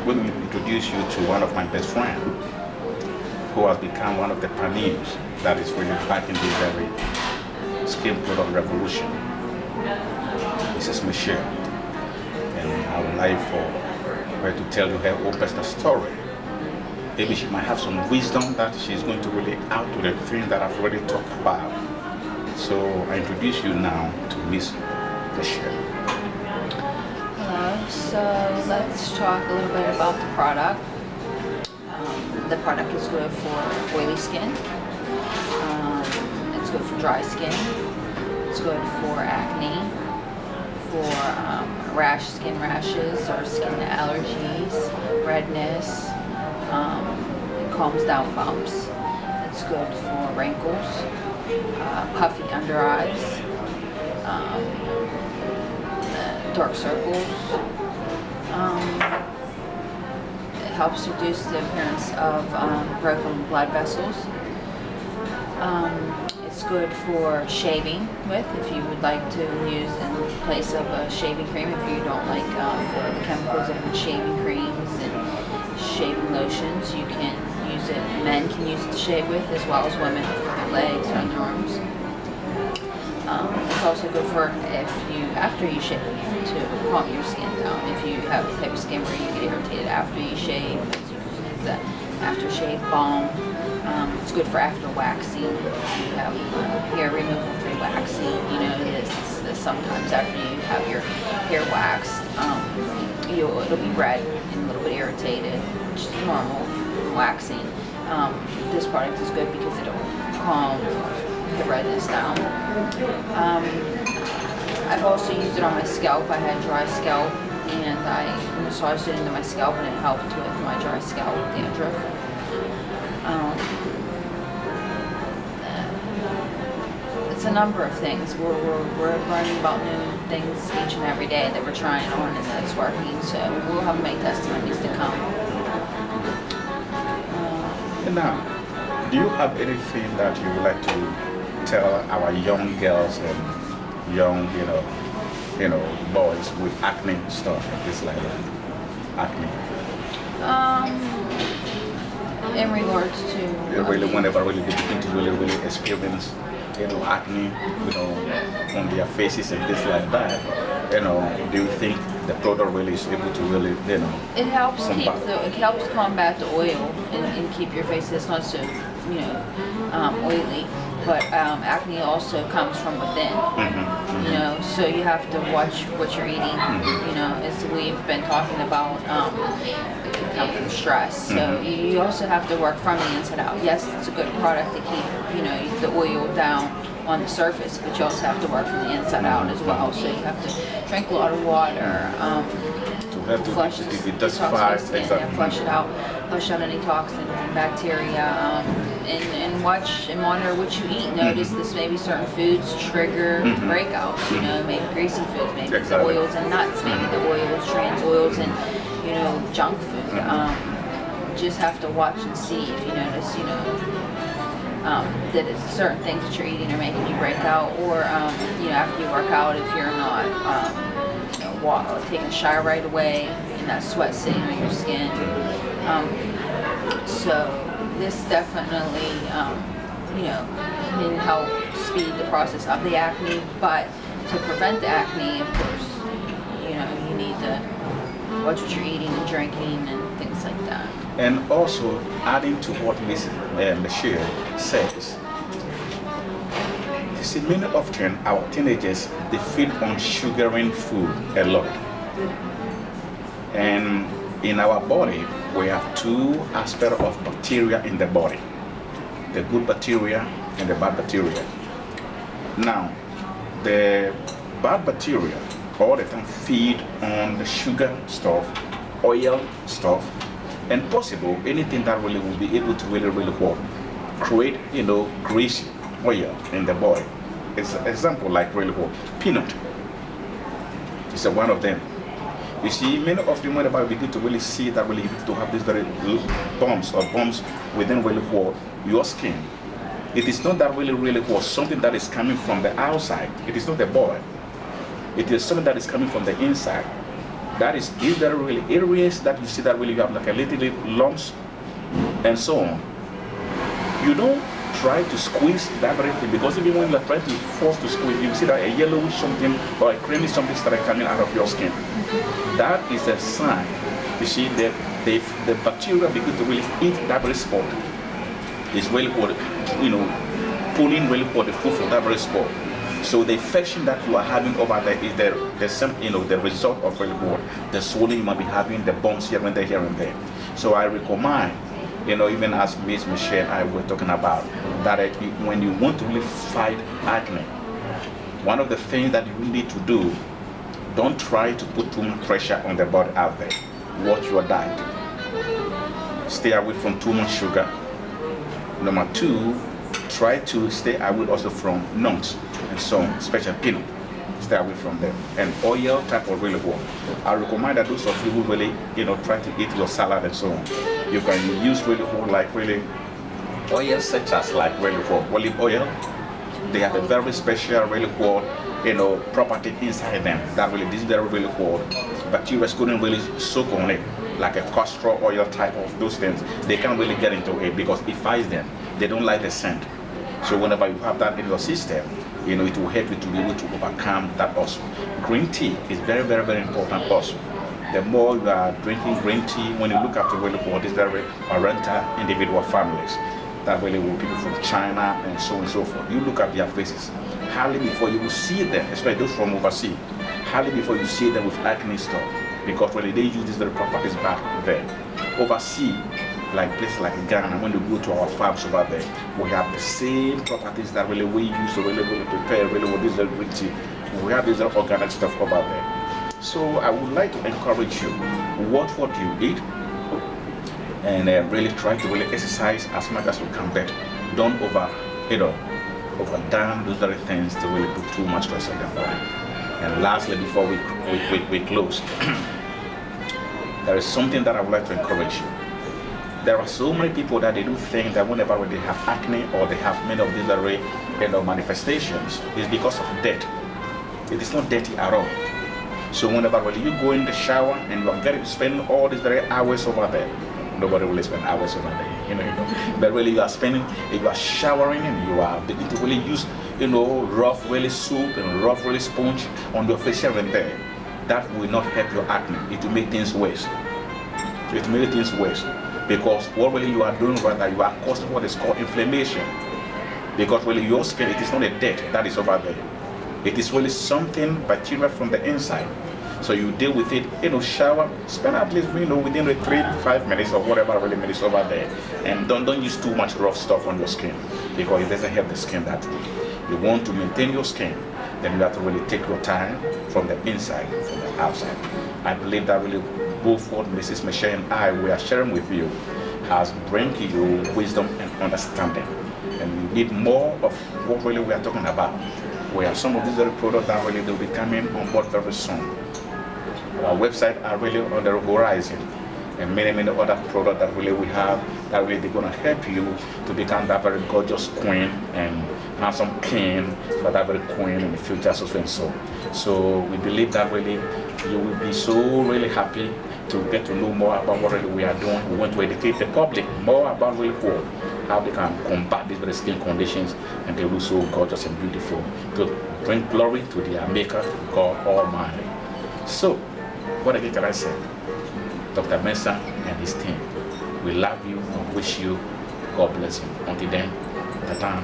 let me introduce you to one of my best friends who has become one of the pioneers that is really fighting this very skin product revolution. This is Michelle, and I would like for her to tell you her own personal story. Maybe she might have some wisdom that she's going to really add to the things that I've already talked about. So I introduce you now to Miss Michelle. So let's talk a little bit about the product. The product is good for oily skin. It's good for dry skin. It's good for acne, for skin rashes or skin allergies, redness. It calms down bumps. It's good for wrinkles, puffy under eyes, dark circles. It helps reduce the appearance of broken blood vessels. It's good for shaving with, if you would like to use in place of a shaving cream, if you don't like the chemicals in shaving creams and shaving lotions, you can use it. Men can use it to shave with as well as women, their legs or underarms. It's also good for after you shave, to calm your skin down. If you have the type of skin where you get irritated after you shave, you can use the aftershave balm. It's good for after waxing. If you have hair removal through waxing, you know this sometimes after you have your hair waxed, it'll be red and a little bit irritated, which is normal waxing. This product is good because it'll calm the redness down. I've also used it on my scalp. I had dry scalp and I massaged it into my scalp and it helped with my dry scalp dandruff. It's a number of things. We're learning about new things each and every day that we're trying on and that's working. So we'll have many testimonies to come. And now, do you have anything that you would like to tell our young girls and young, boys with acne stuff like this, like acne? In regards to whenever they begin to really experience, acne, on their faces and things like that, do you think the product really is able to really, It helps combat the oil and keep your face. It's not so, oily. But acne also comes from within, so you have to watch what you're eating, as we've been talking about, it can come from stress. So you also have to work from the inside out. Yes, it's a good product to keep, the oil down on the surface, but you also have to work from the inside out as well. So you have to drink a lot of water, flush out any toxins and bacteria, and watch and monitor what you eat. Notice this maybe certain foods trigger breakouts, maybe greasy foods, maybe the oils and nuts, maybe the oils, trans oils and, junk food. Just have to watch and see if you notice, that it's certain things that you're eating are making you break out, or, after you work out, if you're not, taking a shower right away and that sweat sitting on your skin. So this definitely, can help speed the process of the acne, but to prevent the acne, of course, you need to watch what you're eating and drinking and things like that. And also, adding to what Ms. Michelle says, you see, many often our teenagers, they feed on sugaring food a lot. And in our body, we have two aspects of bacteria in the body, the good bacteria and the bad bacteria. Now, the bad bacteria all the time feed on the sugar stuff, oil stuff, and possible anything that really will be able to really create, greasy oil in the body. It's an example like peanut. It's one of them. You see, many of them, whenever we begin to really see that really to have these very bumps within your skin, it is not that really something that is coming from the outside. It is not the body. It is something that is coming from the inside. That is, if there are really areas that you see that really you have like a little lumps and so on, you don't try to squeeze that very thing, because even when you're trying to force to squeeze, you see that a yellowish something or a creamy something started coming out of your skin. That is a sign. You see that the bacteria begin to really eat that very spot. It's really what, pulling really for the food for that very spot. So the infection that you are having over there is the result of really what the swelling you might be having, the bumps here and there. So I recommend, even as Ms. Michelle and I were talking about, that when you want to really fight acne, one of the things that you need to do, don't try to put too much pressure on the body out there. Watch your diet. Stay away from too much sugar. Number 2, try to stay away also from nuts and so on, especially peanut. Stay away from them. And oil type of really work. I recommend that those of you who really, try to eat your salad and so on, you can use really work like really oil such as like really work olive oil. They have a very special really work, property inside them that really this very really work. Bacteria couldn't really soak on it, like a castor oil type of those things. They can't really get into it because it fights them. They don't like the scent. So whenever you have that in your system, it will help you to be able to overcome that also. Green tea is very, very, very important also. The more you are drinking green tea, when you look at the really for these very oriental individual families, that really will people from China and so on and so forth. You look at their faces, hardly before you will see them, especially those from overseas, hardly before you see them with acne stuff, because really they use these very properties back there. Overseas, like places like Ghana, when you go to our farms over there, we have the same properties that really we use to really prepare really with this green tea. We have this organic stuff over there. So I would like to encourage you, watch what you eat, and really try to really exercise as much as you can, but don't overdone those very things to really put too much stress on the body. And lastly, before we close, there is something that I would like to encourage you. There are so many people that they do think that whenever they have acne or they have many of these very manifestations, it's because of dirt. It is not dirty at all. So whenever you go in the shower and you are spending all these very hours over there, nobody will spend hours over there, But really you are showering and you are beginning to really use, rough really soap and rough really sponge on your face here and there. That will not help your acne. It will make things worse. It will make things worse. Because what really you are doing right now, you are causing what is called inflammation. Because really your skin, it is not a dirt that is over there. It is really something, bacteria from the inside. So you deal with it, shower, spend at least, within the 3 to 5 minutes or whatever really minutes over there. And don't use too much rough stuff on your skin, because it doesn't help the skin that way. You want to maintain your skin, then you have to really take your time from the inside, from the outside. I believe that really both what Mrs. Michelle and I we are sharing with you has bring you wisdom and understanding. And you need more of what really we are talking about. We have some of these other products that really will be coming on board very soon. Our website are really on the horizon, and many other products that really we have that really they're gonna help you to become that very gorgeous queen and handsome king for that very queen in the future, so and so. So we believe that really you will be so really happy to get to know more about what really we are doing. We want to educate the public more about really how they can combat these very skin conditions and they look so gorgeous and beautiful to bring glory to their Maker, God Almighty. So, what again can I say? Dr. Mensah and his team, we love you and wish you God bless you. Until then, ta-ta.